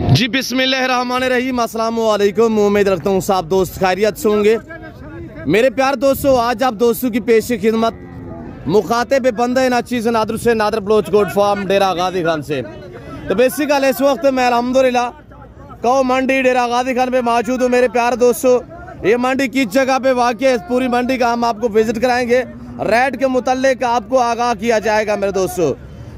जी बिस्मिल्लाहिर्रहमानिर्रहीम, अस्सलाम वालेकुम। उम्मीद रखता हूँ सब दोस्त खैरियत से होंगे। मेरे प्यार दोस्तों, आज आप दोस्तों की पेश खिदमत मुखातिब बंदे नाचीज़ नादर से नादर बलोच गोड फार्म डेरा गाजी खान से। तो बेसिकल इस वक्त मैं अल्हम्दुलिल्लाह कौ मंडी डेरा गाजी खान पे मौजूद हूँ। मेरे प्यार दोस्तों, ये मंडी किस जगह पे वाक़ है, इस पूरी मंडी का हम आपको विजिट कराएंगे। रेट के मुतल्लिक आपको आगाह किया जाएगा। मेरे दोस्तों,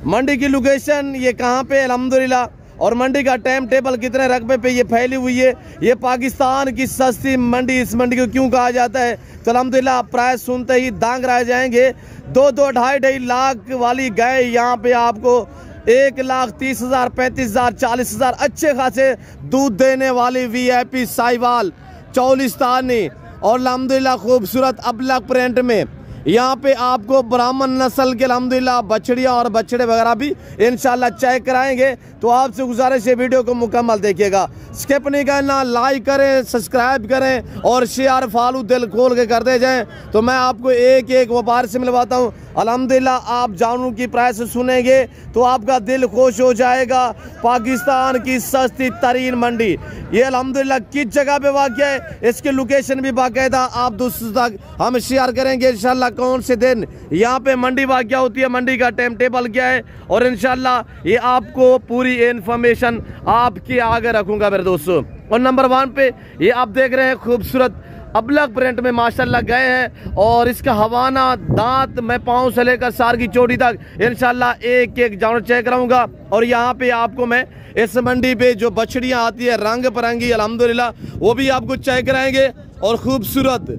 मंडी की लोकेशन ये कहाँ पे अल्हम्दुलिल्लाह, और मंडी का टाइम टेबल कितने रकबे पे ये फैली हुई है, ये पाकिस्तान की सस्ती मंडी, इस मंडी को क्यों कहा जाता है, तो अल्हम्दुलिल्लाह प्राइस सुनते ही दांग रह जाएंगे। 2-2, 2.5 लाख वाली गाय यहाँ पे आपको 1,30,000, 35,000, 40,000 अच्छे खासे दूध देने वाली VIP साहिवाल चौलिस्तानी और अल्हम्दुलिल्लाह खूबसूरत अबलग प्रिंट में यहाँ पे आपको ब्राह्मण नस्ल के अल्हम्दुलिल्लाह बछड़ियाँ और बछड़े वगैरह भी इंशाल्लाह चेक कराएंगे। तो आपसे गुजारिश है वीडियो को मुकम्मल देखिएगा, स्किप नहीं करना, लाइक करें, सब्सक्राइब करें और शेयर फॉलो दिल खोल के करते जाएं। तो मैं आपको एक एक व्यापार से मिलवाता हूँ। अल्हम्दुलिल्लाह आप जानवरों की प्राइस सुनेंगे तो आपका दिल खुश हो जाएगा। पाकिस्तान की सस्ती तरीन मंडी ये अल्हम्दुलिल्लाह किस जगह पे वाक़ है, इसकी लोकेशन भी बाकायदा आप दोस्तों तक हम शेयर करेंगे इंशाल्लाह। कौन से दिन यहाँ पे मंडी वाक़ होती है, मंडी का टाइम टेबल क्या है, और इंशाल्लाह ये आपको पूरी इंफॉर्मेशन आपके आगे रखूंगा मेरे दोस्तों। और नंबर 1 पे ये आप देख रहे हैं खूबसूरत अबलग प्रिंट में माशाल्लाह गए हैं, और इसका हवाना दांत मैं पाँव से लेकर सार की चोटी तक इंशाल्लाह एक एक जानवर चेक कराऊंगा। और यहाँ पे आपको मैं इस मंडी पे जो बछड़ियाँ आती है रंग बिरंगी अल्हम्दुलिल्लाह वो भी आपको चेक कराएंगे, और खूबसूरत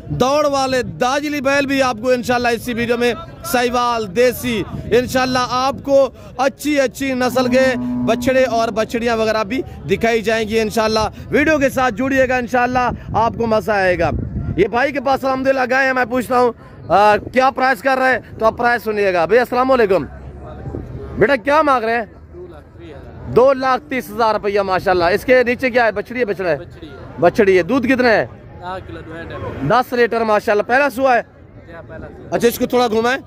दौड़ वाले दाजली बैल भी आपको इंशाल्लाह इसी वीडियो में साहिवाल देसी इंशाल्लाह आपको अच्छी अच्छी नस्ल के बछड़े और बछड़ियां वगैरह भी दिखाई जाएंगी इंशाल्लाह। वीडियो के साथ जुड़िएगा, इंशाल्लाह आपको मजा आएगा। ये भाई के पास अल्हम्दुलिल्लाह गाय है, मैं पूछता हूँ क्या प्राइस कर रहे हैं, तो आप प्राइस सुनिएगा। भैया अस्सलाम वालेकुम, बेटा क्या मांग रहे हैं? 2,30,000 रुपया माशाल्लाह। इसके नीचे क्या है, बछड़ी है? बछड़ा है, बछड़ी है। दूध कितने है? 10 लीटर माशाल्लाह। पहला सुआ है? अच्छा, इसको थोड़ा घुमाए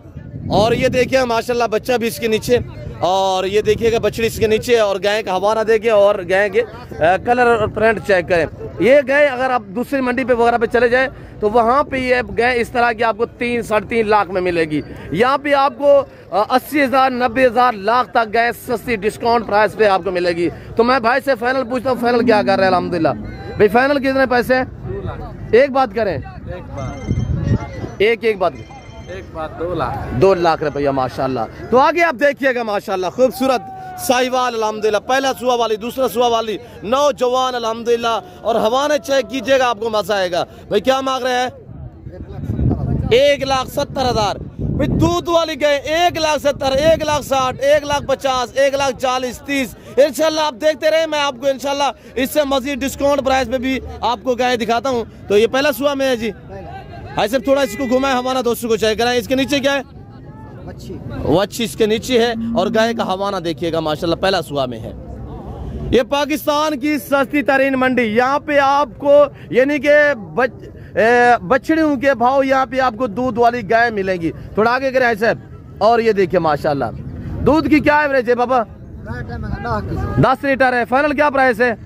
और ये देखिए माशाल्लाह बच्चा भी इसके नीचे, और ये देखिएगा बछड़ी इसके नीचे, और गाय का हवाना देखिए और गाय के कलर और प्रिंट चेक करें। ये गाय अगर आप दूसरी मंडी पे वगैरह पे चले जाए तो वहाँ पे ये गाय इस तरह की आपको 3 साढ़े 3 लाख में मिलेगी। यहाँ पे आपको 80,000, 90,000, लाख तक गाय सस्ती डिस्काउंट प्राइस पे आपको मिलेगी। तो मैं भाई से फाइनल पूछता हूँ, फाइनल क्या कर रहे हैं? अल्हम्दुलिल्लाह भाई फाइनल कितने पैसे हैं? एक बात करें, एक बात 2 लाख रुपया माशाल्लाह। तो आगे आप देखिएगा माशाल्लाह खूबसूरत साहिवाल अल्हम्दुलिल्लाह, पहला सुआ वाली, दूसरा सुआ वाली, नौजवान अल्हम्दुलिल्लाह, और हवाने चेक कीजिएगा आपको मजा आएगा। भाई क्या मांग रहे हैं? 1,70,000। भाई दूध वाली गए 1,70,000, 1,60,000, 1,50,000, 1,40,000, 30 इंशाल्लाह आप देखते रहे। मैं आपको इंशाल्लाह इससे मजीद डिस्काउंट प्राइस में भी आपको गाय दिखाता हूँ। तो ये पहला सुआ में है जी, ऐसे थोड़ा इसको घुमाए, हवाना दोस्तों को चेक कराएं। इसके नीचे क्या है? वच्छी इसके नीचे है, और गाय का हवाना देखिएगा माशाल्लाह पहला सुआ में है। ये पाकिस्तान की सस्ती तरीन मंडी, यहाँ पे आपको यानी कि बछड़ियों के भाव यहाँ पे आपको दूध वाली गाय मिलेंगी। थोड़ा आगे करें ऐसे, और ये देखिए माशाल्लाह दूध की क्या एवरेज है बाबा? 10 लीटर है। फाइनल क्या प्राइस है?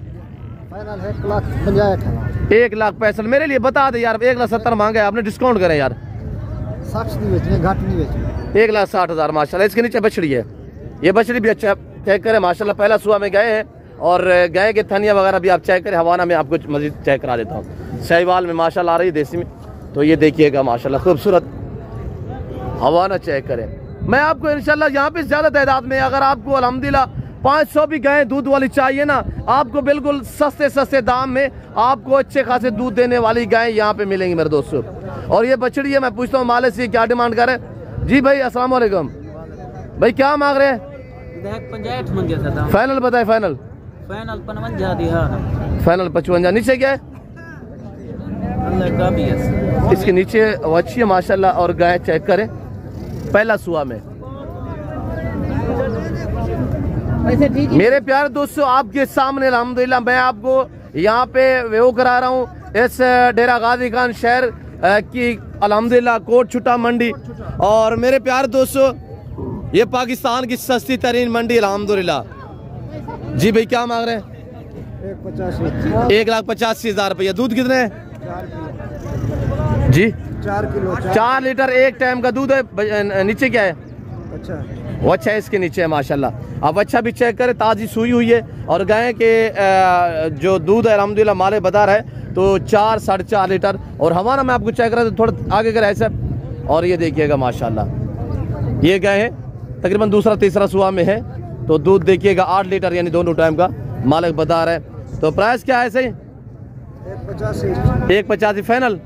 1,65,000। मेरे लिए बता दे यार, 1,70,000 मांगे आपने, डिस्काउंट करें यार। 1,60,000 माशाल्लाह। इसके नीचे बछड़ी है, ये बछड़ी भी अच्छा चेक करें माशाल्लाह, पहला सुआ में गए हैं, और गाय के थनिया वगैरह भी आप चेक करें। हवाना में आपको मजीद चेक करा देता हूँ। साहिवाल में माशाल्लाह आ रही है देसी में, तो ये देखिएगा माशाल्लाह खूबसूरत हवाना चेक करें। मैं आपको इंशाल्लाह यहाँ पे ज्यादा तादाद में, अगर आपको अल्हम्दुलिल्लाह 500 भी गाय दूध वाली चाहिए ना, आपको बिल्कुल सस्ते दाम में आपको अच्छे खासे दूध देने वाली गाय यहाँ पे मिलेंगी मेरे दोस्तों। और ये बछड़ी है, मैं पूछता हूँ माले से क्या डिमांड करे? जी भाई अस्सलाम वालेकुम, भाई क्या मांग रहे हैं? 65 फाइनल बताए। फाइनल 55। नीचे क्या है? इसके नीचे अच्छी है माशाल्लाह, और गाय चेक करें पहला सुआ में। मेरे प्यारे दोस्तों आपके सामने अल्हम्दुलिल्लाह मैं आपको यहाँ पे वो करा रहा हूँ इस डेरा गाजी खान शहर की अल्हम्दुलिल्लाह कोट छुट्टा मंडी। और मेरे प्यारे दोस्तों ये पाकिस्तान की सस्ती तरीन मंडी अल्हम्दुलिल्लाह जी भाई क्या मांग रहे हैं? 1,85,000 रुपया। दूध कितने है जी? 4 किलो। 4 लीटर एक टाइम का दूध है। नीचे क्या है? अच्छा, वो अच्छा है, इसके नीचे है माशाल्लाह। अब अच्छा भी चेक करें, ताज़ी सुई हुई है और गाय के जो दूध है अल्हम्दुलिल्लाह माले बता रहा है तो 4 साढ़े 4 लीटर। और हमारा मैं आपको चेक करा तो थोड़ा आगे करें ऐसा। और ये देखिएगा माशाल्लाह ये गाय है तकरीबन दूसरा तीसरा सुआ में है तो दूध देखिएगा 8 लीटर यानी दोनों टाइम का मालिक बता रहा है। तो प्राइस क्या है सही? 1,85 फाइनल।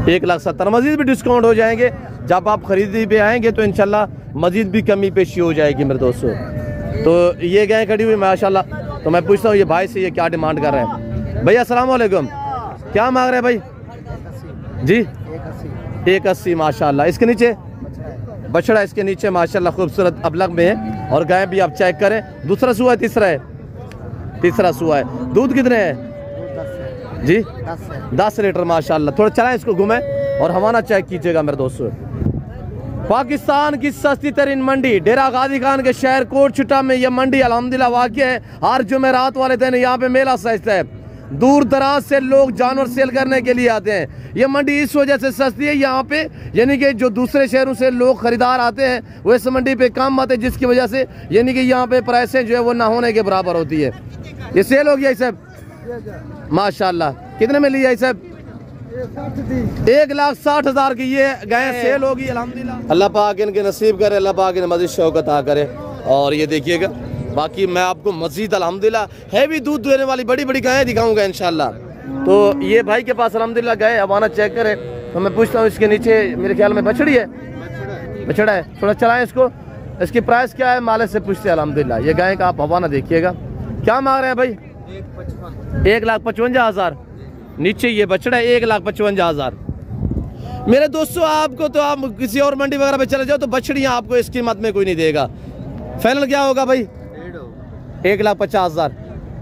1,70,000। मजीद भी डिस्काउंट हो जाएंगे जब आप खरीदी पे आएंगे तो इंशाल्लाह मजीद भी कमी पेशी हो जाएगी मेरे दोस्तों। तो ये गाय खड़ी हुई माशाल्लाह। तो मैं पूछता हूँ ये भाई से ये क्या डिमांड कर रहे हैं। भैया अस्सलाम वालेकुम, क्या मांग रहे हैं भाई जी? 1,80 माशाल्लाह। इसके नीचे बछड़ा, इसके नीचे माशाल्लाह खूबसूरत अबलग में है और गाय भी आप चेक करें। दूसरा सुआ है तीसरा है? तीसरा सुआ है। दूध कितने है जी? 10 लीटर माशाल्लाह। थोड़ा चलाएं इसको घुमे और हवाना चेक कीजिएगा मेरे दोस्तों। पाकिस्तान की सस्ती तरीन मंडी डेरा गाजी खान के शहर कोट छुट्टा में यह मंडी अल्हम्दुलिल्लाह वाक़या है। हर जुमेरात वाले दिन यहाँ पे मेला सजता है। दूर दराज से लोग जानवर सेल करने के लिए आते हैं। ये मंडी इस वजह से सस्ती है यहाँ पे, यानी कि जो दूसरे शहरों से लोग खरीदार आते हैं वो इस मंडी पे कम आते हैं, जिसकी वजह से यानी कि यहाँ पे प्राइसें जो है वो ना होने के बराबर होती है। ये सेल हो गया सब माशाल्लाह। कितने में लिया सब? 1,60,000 की ये गाय सेल होगी अल्हम्दुलिल्लाह। अल्लाह पाक इनके नसीब करे, अल्लाह पाक इन्हें मज़ीद शौकत अता करे। और ये देखिएगा बाकी मैं आपको मज़ीद अल्हम्दुलिल्लाह हैवी दूध देने वाली बड़ी बड़ी गायें दिखाऊंगा इंशाल्लाह। तो ये भाई के पास अल्हम्दुलिल्लाह गाय हवाना चेक करे तो मैं पूछता हूँ इसके नीचे मेरे ख्याल में बछड़ी है। बछड़ा है। थोड़ा चलाएं इसको। इसकी प्राइस क्या है मालिक से पूछते हैं अल्हम्दुलिल्लाह। ये गाय का आप हवाना देखिएगा। क्या मांग रहे हैं भाई? 1,55,000। नीचे ये बछड़ा है 1,55,000। मेरे दोस्तों आपको तो आप किसी और मंडी वगैरह पे चले जाओ तो बछड़ियाँ आपको इस कीमत में कोई नहीं देगा। फाइनल क्या होगा भाई? 1,50,000।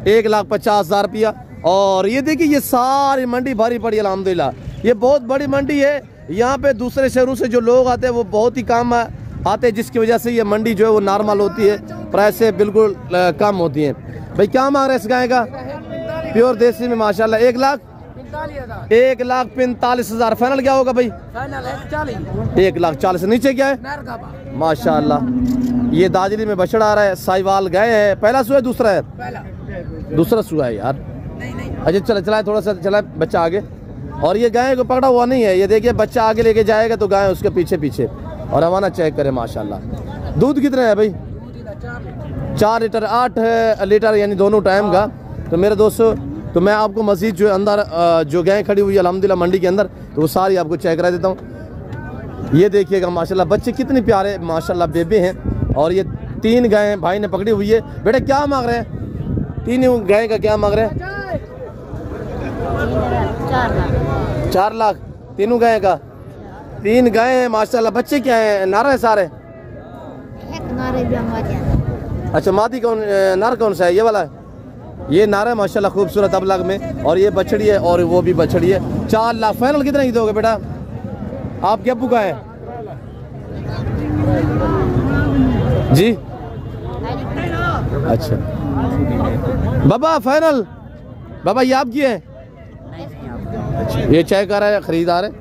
1,50,000 रुपया। और ये देखिए ये सारी मंडी भरी पड़ी अल्हम्दुलिल्लाह। ये बहुत बड़ी मंडी है। यहाँ पे दूसरे शहरों से जो लोग आते हैं वो बहुत ही कम आते हैं, जिसकी वजह से ये मंडी जो है वो नॉर्मल होती है, प्राइसें बिल्कुल कम होती हैं। भाई क्या मांग रहे हैं इस गाय का? प्योर देसी में माशाल्लाह 1,45,000। फाइनल क्या होगा भाई? 1,40,000। नीचे क्या है माशाल्लाह? ये दाजरी में बछड़ा आ रहा है, साहिवाल गाय है। पहला सुआ है दूसरा है? दूसरा सुआ है यार। अच्छा चला चलाए थोड़ा सा चलाए बच्चा आगे। और ये गाय को पकड़ा हुआ नहीं है, ये देखिए बच्चा आगे लेके जाएगा तो गाय उसके पीछे पीछे। और हमारा चेक करें माशाल्लाह। दूध कितने है भाई? 4 लीटर 8 लीटर यानी दोनों टाइम का। तो मेरे दोस्तों तो मैं आपको मजीद जो अंदर जो गाय खड़ी हुई है अल्हम्दुलिल्लाह मंडी के अंदर तो वो सारी आपको चेक करा देता हूँ। ये देखिएगा माशाल्लाह बच्चे कितने प्यारे माशाल्लाह बेबे हैं। और ये 3 गाय भाई ने पकड़ी हुई है। बेटा क्या मांग रहे हैं? 3 गाय का क्या मांग रहे हैं? 4 लाख। तीनों गाय का? 3 गाय हैं माशाल्लाह। बच्चे क्या हैं? नारा है सारे? अच्छा मादी कौन नार कौन सा है? ये वाला है। ये नारा माशाल्लाह खूबसूरत अबलग में। और ये बछड़ी है और वो भी बछड़ी है। 4 लाख। फाइनल कितने की दोगे बेटा? आप क्या बुका है जी? अच्छा बाबा फाइनल बाबा ये आपकी है? ये चेक कर रहा है खरीदार है।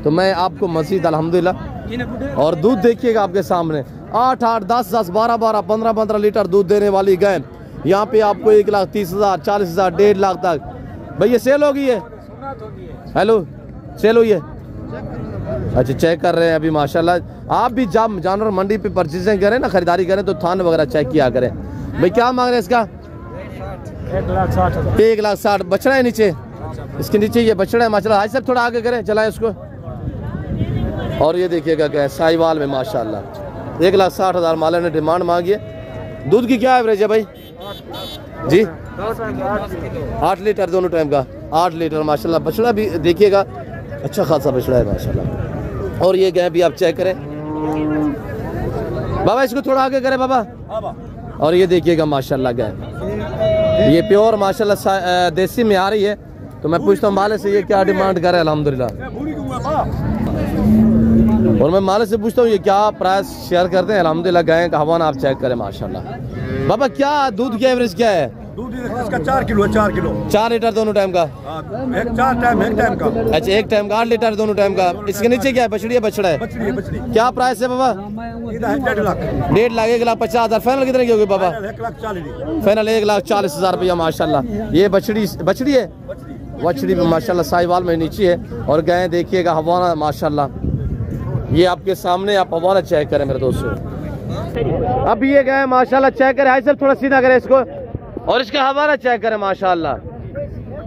तो मैं आपको मजीद अल्हम्दुलिल्लाह। और दूध देखिएगा आपके सामने 8-8 10-10 12-12 15-15 लीटर दूध देने वाली गाय यहाँ पे आपको 1,30,000 40,000 1.5 लाख तक। भैया सेल हो गई है? हेलो सेल हुई है? अच्छा चेक कर रहे हैं अभी माशाल्लाह। आप भी जब जानवर मंडी पे परचेजिंग करें ना खरीदारी करें तो थान वगैरह चेक किया करें। भाई क्या मांग रहे हैं इसका? 1,60,000। बछड़ा है नीचे? इसके नीचे ये बछड़ा है माशाल्लाह। हाई सब थोड़ा आगे करें चलाएं इसको। और ये देखिएगा क्या है साहिवाल में माशाल्लाह। 1,60,000 माले ने डिमांड मांगी है। दूध की क्या एवरेज है भाई जी? 8 लीटर दोनों टाइम का। 8 लीटर माशाल्लाह। बछड़ा भी देखिएगा अच्छा खासा बछड़ा है माशाल्लाह। और ये गाय भी आप चेक करें बाबा। इसको थोड़ा आगे करें बाबा। और ये देखिएगा माशाल्लाह गाय ये प्योर माशाल्लाह देसी में आ रही है। तो मैं पूछता हूँ माले से ये क्या डिमांड करे अल्हम्दुलिल्लाह। और मैं माले से पूछता हूँ ये क्या प्राइस शेयर करते हैं अल्हम्दुलिल्लाह। गाय का हवाना आप चेक करें माशाल्लाह। बाबा क्या दूध की एवरेज क्या है? दूध इसका 4 किलो है, 4 किलो। 4 लीटर दोनों टाइम का? एक 4 टाइम, एक टाइम का। अच्छा, एक टाइम का 8 लीटर दोनों टाइम का। इसके नीचे क्या है, बछड़ी है बछड़ा है? बछड़ी है, बछड़ी। क्या प्राइस है बाबा? 1.5 लाख। 1.5 लाख, 1,50,000। फाइनल कितने की होगी बाबा? 1,40,000। फाइनल 1,40,000 रुपया माशाल्लाह। ये बछड़ी है, बछड़ी में माशाल्लाह साहिवाल में नीचे है। और गाय देखिएगा हवाना माशाल्लाह, ये आपके सामने, आप हवाना चेक करें मेरे दोस्तों। अब ये गाय माशाल्लाह चेक करें, सर थोड़ा सीधा करें इसको, और इसका हवाना चेक करें माशाल्लाह,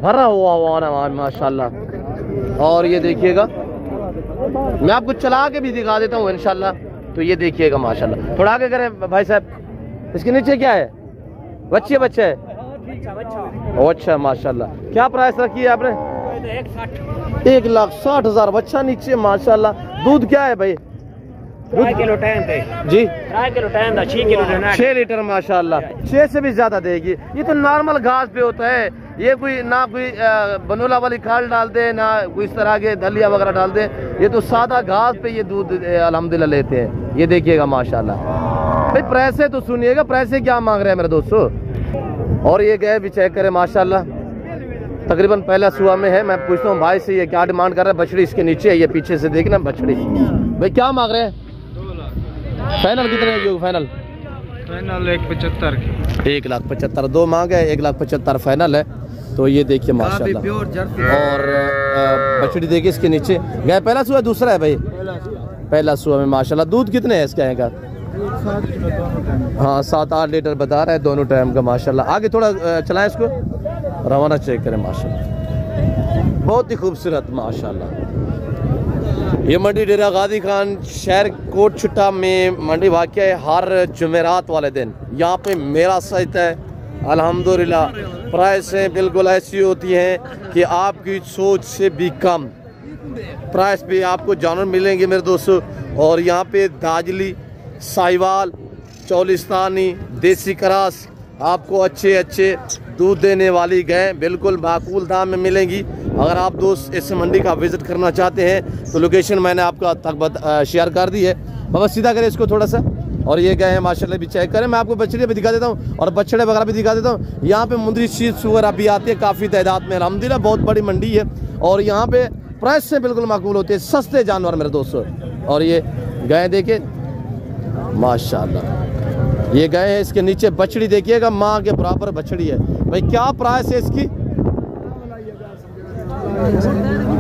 भरा हुआ हवाना माशाल्लाह। और ये देखिएगा, मैं आपको चला के भी दिखा देता हूँ इंशाल्लाह। तो ये देखिएगा माशाल्लाह, थोड़ा आगे करें भाई साहब। इसके नीचे क्या है, बच्चे है? अच्छा माशाल्लाह। क्या प्राइस रखी है आपने? 1,60,000 बच्चा नीचे माशाल्लाह। दूध क्या है भाई? 3 किलो टाइम पे जी, 3 किलो टाइम था, 6 किलो देना, 6 लीटर माशाल्लाह। 6 से भी ज्यादा देगी। ये तो नॉर्मल घास पे होता है, ये कोई ना कोई बनोला वाली खाल डाल दे, ना कोई इस तरह के दलिया वगैरह डाल दे। ये तो सादा घास पे ये दूध अल्हम्दुलिल्लाह लेते हैं। ये देखिएगा माशाल्लाह भाई। पैसे तो सुनिएगा, पैसे क्या मांग रहे हैं मेरे दोस्तों। और ये गए भी चेक करें माशाल्लाह, तकरीबन पहला सुआ में है। मैं पूछता हूँ भाई से, ये क्या डिमांड कर रहा है? बछड़ी इसके नीचे है, ये पीछे से देखना बछड़ी। भाई क्या मांग रहे हैं? फाइनल कितने की होगी? फाइनल 1,75,000 की। 1,75,000 दो मांग है, 1,75,000 फाइनल है। तो ये देखिए माशाल्लाह। और बछड़ी देखिए इसके नीचे। गाय पहला सुआ दूसरा है भाई? पहला सुआ में माशाल्लाह। दूध कितने है इसके का? हाँ 7-8 लीटर बता रहा है दोनों टाइम का माशाल्लाह। आगे थोड़ा चलाएं इसको, रवाना चेक करें माशाल्लाह, बहुत ही खूबसूरत माशाल्लाह। ये मंडी डेरा गाजी खान शहर कोट छुट्टा में मंडी वाक़या है हर जुमेरात वाले दिन। यहाँ पे मेला सजता है अल्हम्दुलिल्लाह। प्राइसें बिल्कुल ऐसी होती हैं कि आपकी सोच से भी कम प्राइस पे आपको जानवर मिलेंगे मेरे दोस्तों। और यहाँ पे दाजली, साहिवाल, चौलिस्तानी, देसी क्रास आपको अच्छे दूध देने वाली गाय बिल्कुल माकूल दाम में मिलेंगी। अगर आप दोस्त इस मंडी का विज़िट करना चाहते हैं तो लोकेशन मैंने आपका तक शेयर कर दी है। बाबा सीधा करें इसको थोड़ा सा। और ये गए हैं माशाल्लाह भी चेक करें। मैं आपको बछड़े भी दिखा देता हूँ और बछड़े वगैरह भी दिखा देता हूँ। यहाँ पे मुंदरी शीट्स वगैरह भी आती है काफ़ी तादाद में अल्हम्दुलिल्लाह। बहुत बड़ी मंडी है और यहाँ पे प्राइस से बिल्कुल माकूल होते हैं, सस्ते जानवर मेरे दोस्तों। और ये गाय देखे माशाल्लाह, ये गाय है, इसके नीचे बछड़ी देखिएगा, माँ के बराबर बछड़ी है। भाई क्या प्राइस है इसकी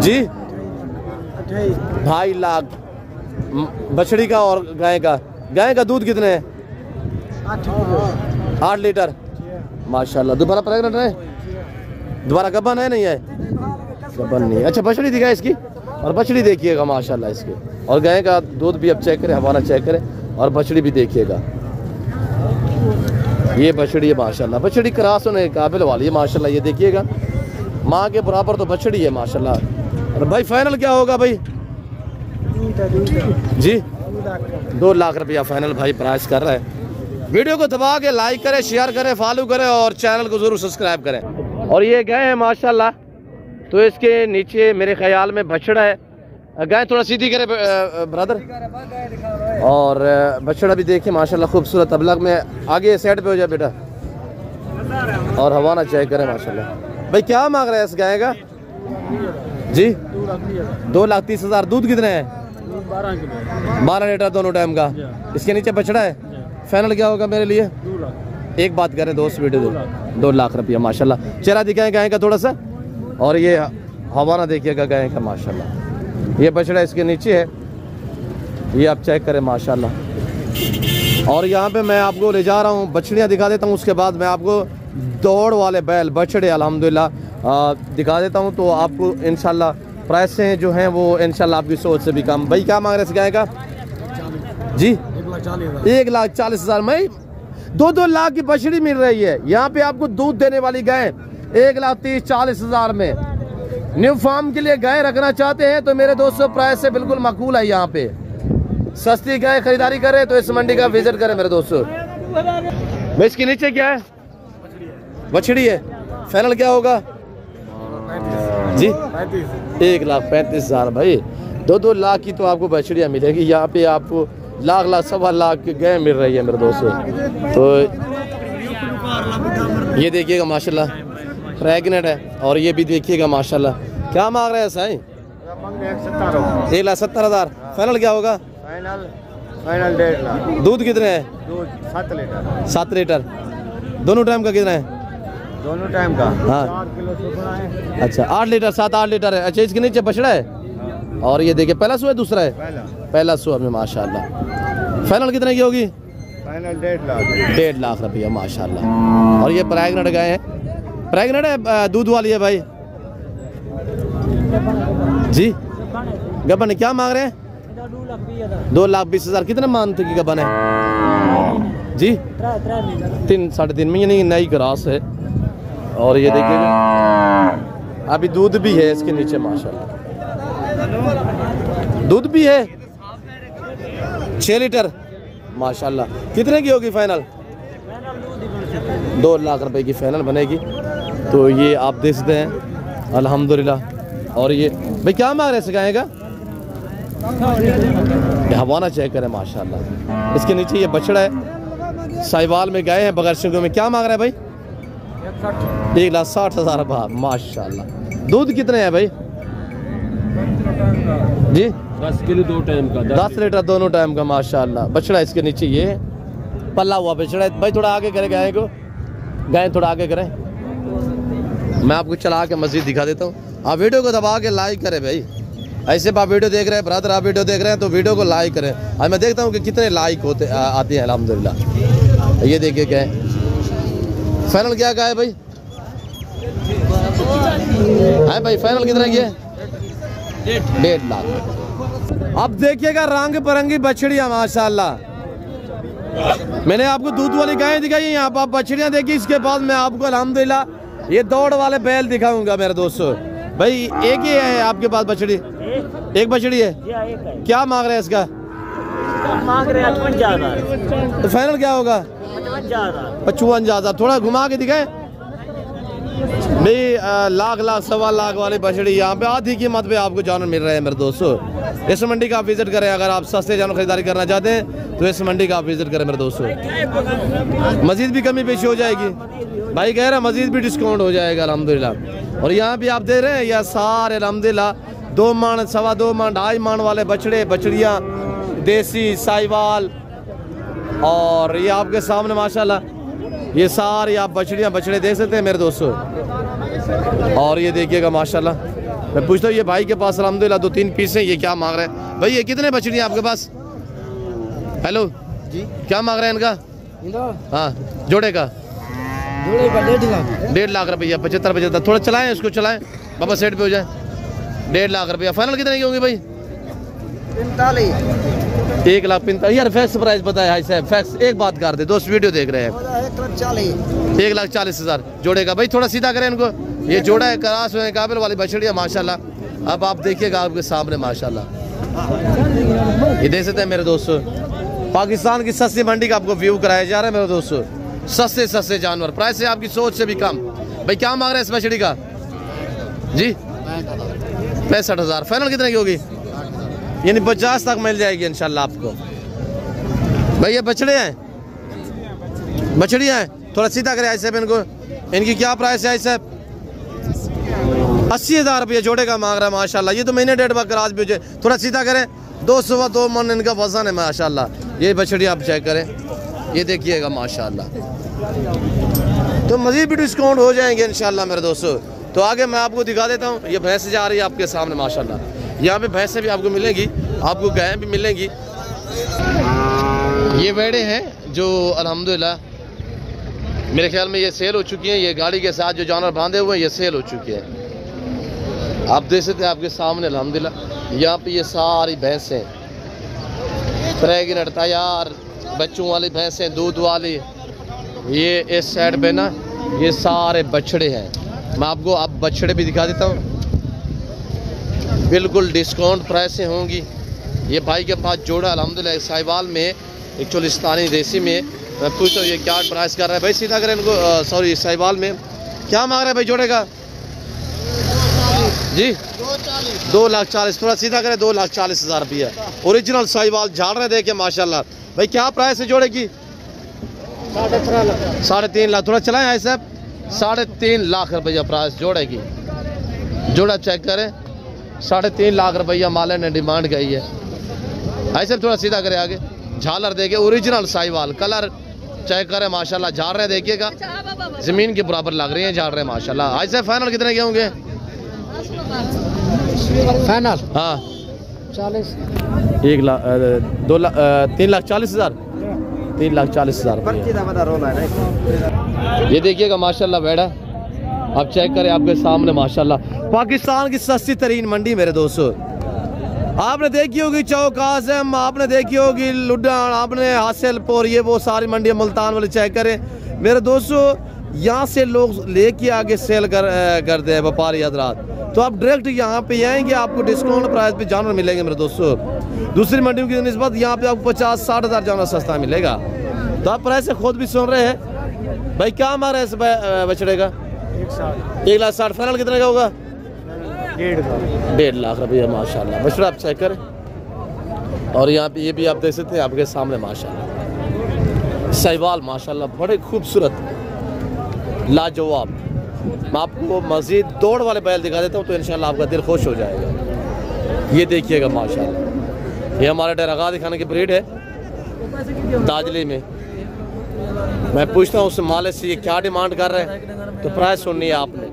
जी? 2.5 लाख बछड़ी का और गाय का। गाय का दूध कितने है? 8 लीटर माशाल्लाह। दोबारा प्रेग्नेंट है? दोबारा गबन है? नहीं है गबन नहीं। अच्छा बछड़ी दिखाए इसकी, और बछड़ी देखिएगा माशाल्लाह इसके। और गाय का दूध भी अब चेक करें, हवाना चेक करें, और बछड़ी भी देखिएगा। ये बछड़ी है माशाल्लाह, बछड़ी क्रास होने के काबिल वाली है माशाल्लाह। ये देखिएगा माँ के बराबर तो बछड़ी है माशाल्लाह। और भाई फाइनल क्या होगा भाई जी? 2 लाख रुपया फाइनल भाई प्राइस कर रहा है। वीडियो को दबा के लाइक करें, शेयर करें, फॉलो करें और चैनल को जरूर सब्सक्राइब करें। और ये गाय है माशाल्लाह, तो इसके नीचे मेरे ख्याल में बछड़ा है। गाय थोड़ा सीधी करे ब्रदर। और बछड़ा भी देखिए माशाल्लाह खूबसूरत। अबलग में आगे साइड पे हो जाए बेटा, और हवाना चेक करें माशाल्लाह। भाई क्या मांग रहे हैं इस गाय का जी? 2,30,000। दूध कितने हैं? 12 लीटर दोनों टाइम का। इसके नीचे बछड़ा है। फाइनल क्या होगा मेरे लिए? एक बात करें दोस्त, वीडियो 2 लाख रुपया माशाल्लाह। चेहरा दिखाएं गाय का थोड़ा सा, और ये हवाना देखिएगा गाय का माशाल्लाह। ये बछड़ा इसके नीचे है, ये आप चेक करें माशाल्लाह। और यहाँ पे मैं आपको ले जा रहा हूँ, बछड़ियाँ दिखा देता हूँ, उसके बाद मैं आपको दौड़ वाले बैल बछड़े अल्हम्दुलिल्लाह दिखा देता हूँ। तो आपको इंशाल्लाह प्राइस से जो हैं वो इंशाल्लाह आपकी सोच से भी कम। भाई क्या मांग रहे हैं इस गाय का जी? 1,40,000 में 2-2 लाख की बछड़ी मिल रही है। यहाँ पे आपको दूध देने वाली गाय 1,30,000-40,000 में। न्यू फार्म के लिए गाय रखना चाहते हैं तो मेरे दोस्तों प्राइस से बिल्कुल माकूल है। यहाँ पे सस्ती गाय खरीदारी करें तो इस मंडी का विजिट करें मेरे दोस्तों। भाई इसके नीचे क्या है? बछड़ी है। फाइनल क्या होगा जी? 1,35,000 भाई। 2-2 लाख की तो आपको बछड़ियाँ मिलेगी। यहाँ पे आपको लाख 1.25 लाख की गाय मिल रही है मेरे दोस्तों। तो ये देखिएगा माशाल्लाह प्रेग्नेंट है। और ये भी देखिएगा माशाल्लाह। क्या मांग रहे हैं साईं? 1,70,000। फाइनल क्या होगा? फाइनल 1.5 लाख। दूध कितने है? दूध 7 लीटर। 7 लीटर। दोनों टाइम का कितना है? दोनों टाइम का हाँ 4 किलो सुपना है। अच्छा 8 लीटर 7-8 लीटर है। अच्छा इसके नीचे बछड़ा है। और ये देखिए पहला सुआ है दूसरा है? पहला सुआ में माशाल्लाह। फाइनल कितने की होगी? फाइनल 1.5 लाख। 1.5 लाख रुपया माशाल्लाह। और ये प्रेग्नेंट गाय है। प्रेग्नेंट है दूध वाली है भाई जी। गबन क्या मांग रहे हैं? 2,20,000। कितने मानते की गबन है जी? 3-3.5 महीने नई क्रॉस है। और ये देखिएगा अभी दूध भी है इसके नीचे माशाल्लाह। दूध भी है 6 लीटर माशाल्लाह। कितने की होगी फाइनल? 2 लाख रुपए की फाइनल बनेगी। तो ये आप देख सकते हैं अल्हम्दुलिल्लाह। और ये भाई क्या मांग रहे हैं गाय का? हवाना चेक करें माशाल्लाह। इसके नीचे ये बछड़ा है साहिवाल में गाय है बगैर सिंगों में। क्या मांग रहे हैं भाई? 1,60,000 रुपया माशाल्लाह। दूध कितने हैं भाई जी? 10 किलो 2 टाइम का। 10 लीटर दोनों टाइम का माशाल्लाह। बछड़ा इसके नीचे ये पल्ला हुआ बछड़ा है भाई। थोड़ा आगे करें गाय को। गाय थोड़ा आगे करें। मैं आपको चला के मस्जिद दिखा देता हूँ। आप वीडियो को दबा के लाइक करें भाई। ऐसे आप वीडियो देख रहे हैं ब्रदर, आप वीडियो देख रहे हैं तो वीडियो को लाइक करें। आज मैं देखता हूँ कि कितने लाइक होते आते हैं अल्हम्दुलिल्लाह। ये देखिए क्या है फाइनल क्या है भाई? है भाई फाइनल कितना की है? 1.5 लाख। अब देखिएगा रंग बिरंगी बछड़ियाँ माशाल्लाह। मैंने आपको दूध वाली गायें दिखाई, यहाँ पर आप बछड़ियाँ देखिए। इसके बाद मैं आपको अल्हम्दुलिल्लाह ये दौड़ वाले बैल दिखाऊंगा मेरे दोस्तों। भाई एक ही है आपके पास बछड़ी? एक बछड़ी है। क्या मांग रहे हैं इसका? मांग रहे हैं 55,000। तो फाइनल क्या होगा? 55,000। थोड़ा घुमा के दिखाए भाई। लाख 1.25 लाख वाली बछड़ी यहाँ पे आधी कीमत पे आपको जानवर मिल रहे हैं मेरे दोस्तों। इस मंडी का आप विजिट करें। अगर आप सस्ते जानवर खरीदारी करना चाहते हैं तो इस मंडी का आप विजिट करें मेरे दोस्तों। मजीद भी कमी पेशी हो जाएगी। भाई कह रहे हैं मजीद भी डिस्काउंट हो जाएगा अल्हम्दुलिल्लाह। और यहाँ भी आप दे रहे हैं यह सारे अल्हम्दुलिल्लाह 2 मन 2.25 मन 2.5 मन वाले बछड़े बछड़ियाँ देसी साहिवाल। और ये आपके सामने माशाल्लाह ये सारी आप बछड़ियाँ बछड़े देख सकते हैं मेरे दोस्तों। और ये देखिएगा माशाल्लाह। मैं पूछता हूँ ये भाई के पास अल्हम्दुलिल्लाह 2-3 पीस हैं। ये क्या मांग रहे हैं भाई? ये कितने बछड़ियाँ आपके पास? हेलो जी क्या मांग रहे हैं इनका? हाँ जोड़े का 1.5 लाख रुपया। 75 थोड़ा चलाएं उसको चलाएं बाबा सेट पे हो जाए। 1.5 लाख रुपया। फाइनल कितने की होंगी भाई? 1,45,000 यार। फैक्स प्राइस बताए भाई साहब। फैक्स एक बात कर दे दोस्त वीडियो देख रहे हैं। 1,40,000 जोड़े का। भाई थोड़ा सीधा करें इनको। ये जोड़ा है करास में काबिल वाली बछड़ियाँ माशाल्लाह। अब आप देखिएगा आपके सामने माशाल्लाह। ये देख सकते हैं मेरे दोस्तों पाकिस्तान की सस्ती मंडी का आपको व्यू कराया जा रहा है मेरे दोस्तों। सस्ते सस्ते जानवर प्राइस से आपकी सोच से भी कम। भाई क्या मांग रहे हैं इस मछली का जी? 65,000। फाइनल कितने की होगी? यानी 50 तक मिल जाएगी इंशाल्लाह आपको। भाई ये बछड़े हैं बछड़ियाँ हैं। थोड़ा सीधा करें ऐसे इनको। इनकी क्या प्राइस है ऐसे? 80,000 रुपये जोड़े का मांग रहा है माशाल्लाह। ये तो महीने 1.5 बार कराज भी हो जाए। थोड़ा सीधा करें। 2 मन इनका वजन है माशाल्लाह। ये बछड़ी आप चेक करें। ये देखिएगा माशाल्लाह। तो मज़ीद भी डिस्काउंट हो जाएंगे इंशाल्लाह मेरे दोस्तों। तो आगे मैं आपको दिखा देता हूँ। ये भैंस जा रही है आपके सामने माशाल्लाह। यहाँ पे भैंसें भी आपको मिलेंगी, आपको गायें भी मिलेंगी। ये वेड़े हैं जो अल्हम्दुलिल्लाह मेरे ख्याल में ये सेल हो चुकी हैं। ये गाड़ी के साथ जो जानवर बांधे हुए हैं ये सेल हो चुके हैं। आप देख सकते हैं आपके सामने अल्हम्दुलिल्लाह। यहाँ पे ये सारी भैंसें प्रेग्नेंट तैयार बच्चों वाली भैंसें दूध वाली। ये इस साइड पे ना ये सारे बछड़े हैं। मैं आपको अब बछड़े भी दिखा देता हूँ। बिल्कुल डिस्काउंट प्राइस से होंगी। ये भाई के पास जोड़ा अल्हम्दुलिल्लाह साहिवाल में एक चोलिस्तानी देसी में। मैं पूछता हूँ ये क्या प्राइस कर रहा है भाई? सीधा करें इनको। सॉरी साहिवाल में क्या मांग रहे हैं भाई जोड़े का जी? 2,40,000। थोड़ा सीधा करें। 2,40,000 रुपया ओरिजिनल साहिवाल झाड़ रहे देखे माशाल्लाह। भाई क्या प्राइस है जोड़े की? 3.5 लाख। थोड़ा चलाएं भाई साहब। 3.5 लाख रुपया प्राइस जोड़े की। जोड़ा चेक करें, 3.5 लाख रुपया माले ने डिमांड गई है। ऐसे थोड़ा सीधा करें आगे। झालर देखिए, ओरिजिनल साहिवाल कलर चेक करें माशाल्लाह। झालरें देखिएगा जमीन के बराबर लग रही हैं झालरें माशाल्लाह। ऐसे फाइनल कितने के होंगे? फाइनल हाँ 40 1 लाख 2 लाख 3,40,000 3,40,000। ये देखिएगा माशाल्लाह बेड़ा, आप चेक करें आपके सामने माशाल्लाह। पाकिस्तान की सस्ती तरीन मंडी मेरे दोस्तों, आपने देखी होगी चौक आज़म, आपने देखी होगी लुडान, आपने हासिलपुर, ये वो सारी मंडी मुल्तान वाले चेक करें मेरे दोस्तों। यहाँ से लोग लेके आगे सेल करते हैं व्यापारी हजरात, तो आप डायरेक्ट यहाँ पे आएंगे, आपको डिस्काउंट प्राइस पे जानवर मिलेंगे मेरे दोस्तों। दूसरी मंडियों की निस्बत यहाँ पे आपको 50-60 हज़ार जानवर सस्ता मिलेगा। तो आप प्राइस से खुद भी सुन रहे हैं भाई। क्या हमारा इस बछड़े का? 1,60,000। फाइनल कितने का होगा? 1.5 लाख रुपया माशाल्लाह। बछड़ा आप चेक करें, और यहाँ पे ये भी आप देख सकते हैं आपके सामने माशाल्लाह। साहिवाल माशाल्लाह बड़े खूबसूरत लाजवाब। मैं आपको मज़ीद दौड़ वाले बैल दिखा देता हूँ तो इंशाल्लाह आपका दिल खुश हो जाएगा। ये देखिएगा माशाल्लाह, ये हमारा डेरागा दिखाने की ब्रीड है दाजली में। मैं पूछता हूँ उस माले से ये क्या डिमांड कर रहे हैं, तो प्राइस सुननी है आपने।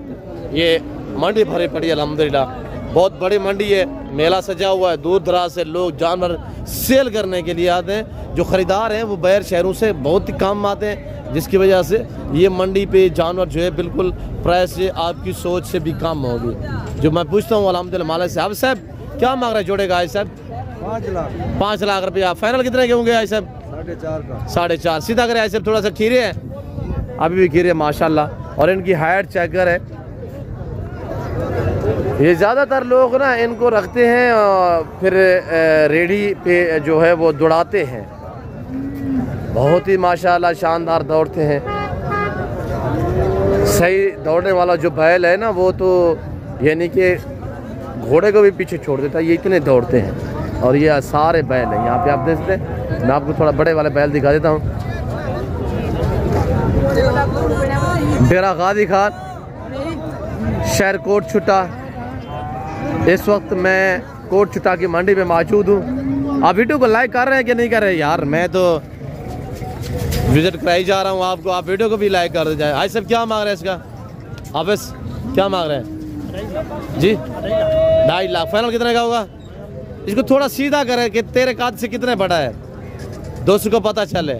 ये मंडी भरी पड़ी है अल्हम्दुलिल्लाह, बहुत बड़ी मंडी है, मेला सजा हुआ है। दूर दराज से लोग जानवर सेल करने के लिए आते हैं। जो ख़रीदार हैं वो बाहर शहरों से बहुत ही कम आते हैं, जिसकी वजह से ये मंडी पे जानवर जो है बिल्कुल प्राइस से आपकी सोच से भी कम होगी। जो मैं पूछता हूँ अल्हम्दुलिल्लाह मालिक से, अब साहब क्या मांग रहे जोड़ेगा? आई साहब 5 लाख रुपया। फाइनल कितने के होंगे आई साहब? 4.5 का। 4.5। सीधा करें आई साहब। थोड़ा सा खीरे है, अभी भी खीरे माशाल्लाह, और इनकी हाइट चेक करें। ये ज़्यादातर लोग ना इनको रखते हैं और फिर रेडी पे जो है वो दौड़ाते हैं। बहुत ही माशाल्लाह शानदार दौड़ते हैं। सही दौड़ने वाला जो बैल है ना वो तो यानी कि घोड़े को भी पीछे छोड़ देता है, ये इतने दौड़ते हैं। और ये सारे बैल हैं यहाँ पे आप देख सकते हैं। मैं आपको थोड़ा बड़े वाले बैल दिखा देता हूँ। डेरा गाजी खान, शहर कोट छुट्टा। इस वक्त मैं कोट छुट्टा की मंडी में मौजूद हूँ। आप वीडियो को लाइक कर रहे हैं कि नहीं कर रहे? यार मैं तो विजिट कराई जा रहा हूँ आपको, आप वीडियो को भी लाइक कर दे जाए। आज सब क्या मांग रहे हैं इसका? हाफिज क्या मांग रहे हैं जी? 2.5 लाख। फाइनल कितने का होगा? इसको थोड़ा सीधा करे कि तेरे काद से कितने बड़ा है, दोस्तों को पता चले।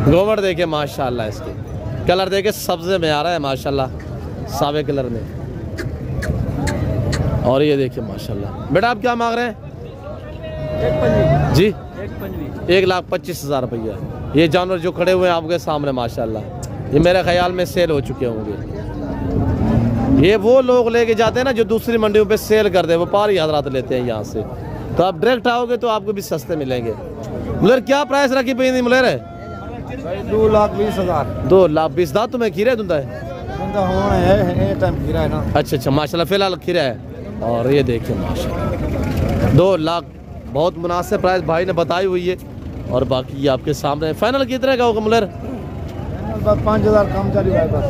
गोबर देखे माशाल्लाह, इसके कलर देखे सब्जे में आ रहा है माशाल्लाह, सावे कलर में। और ये देखिए माशाल्लाह। बेटा आप क्या मांग रहे हैं जी? 1,25,000 रुपया। ये जानवर जो खड़े हुए हैं आपके सामने माशाल्लाह, ये मेरे ख्याल में सेल हो चुके होंगे। ये वो लोग लेके जाते हैं ना जो दूसरी मंडियों पे सेल करते हैं, व्यापारी हजरात लेते हैं यहाँ से। तो आप डायरेक्ट आओगे तो आपको भी सस्ते मिलेंगे। मुलेर क्या प्राइस रखी पी मुलेर? 2,20,000। 2,20,000 दाँत तुम्हें खीरा दूंगा है? अच्छा अच्छा माशाल्लाह, फिलहाल खीरा है। और ये देखिए माशाल्लाह 2 लाख बहुत मुनासिब प्राइस भाई ने बताई हुई है। और बाकी ये आपके सामने। फाइनल कितने का होगा मुलेर? 5,000 कम चली बस।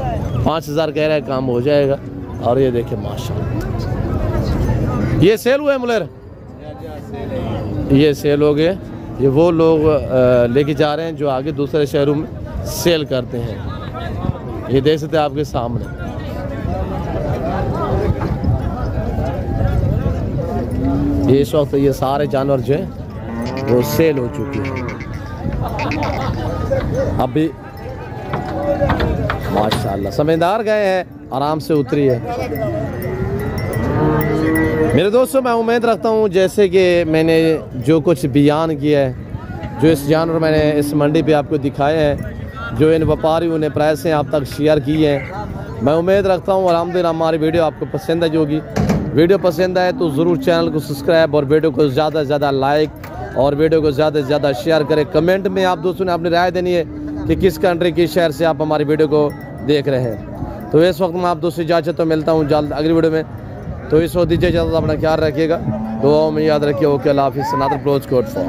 5,000 कह रहा है, काम हो जाएगा। और ये देखिए माशाल्लाह, ये सेल हुए मुलेर? ये सेल हो गए। ये वो लोग लेके जा रहे हैं जो आगे दूसरे शहरों में सेल करते हैं। ये देख सकते हैं आपके सामने। ये इस वक्त ये सारे जानवर जो हैं वो सेल हो चुके हैं। अभी माशाल्लाह समझदार गए हैं, आराम से उतरी है। मेरे दोस्तों मैं उम्मीद रखता हूँ जैसे कि मैंने जो कुछ बयान किया है, जो इस जानवर मैंने इस मंडी पे आपको दिखाए हैं, जो इन व्यापारियों ने प्राइसें आप तक शेयर की हैं, मैं उम्मीद रखता हूँ अल्हम्दुलिल्लाह हमारी वीडियो आपको पसंद आई होगी। वीडियो पसंद आए तो ज़रूर चैनल को सब्सक्राइब और वीडियो को ज़्यादा से ज़्यादा लाइक और वीडियो को ज़्यादा से ज़्यादा शेयर करें। कमेंट में आप दोस्तों ने अपनी राय देनी है कि किस कंट्री किस शहर से आप हमारी वीडियो को देख रहे हैं। तो इस वक्त मैं आप दोस्तों इजाज़त तो मिलता हूँ जल्द अगली वीडियो में। तो इस वक्त दीजिए इजाज़त, अपना ख्याल रखिएगा, दुआओं में याद रखिए। ओके, अल्लाह हाफिज़। नादर क्लोज कोट फॉर।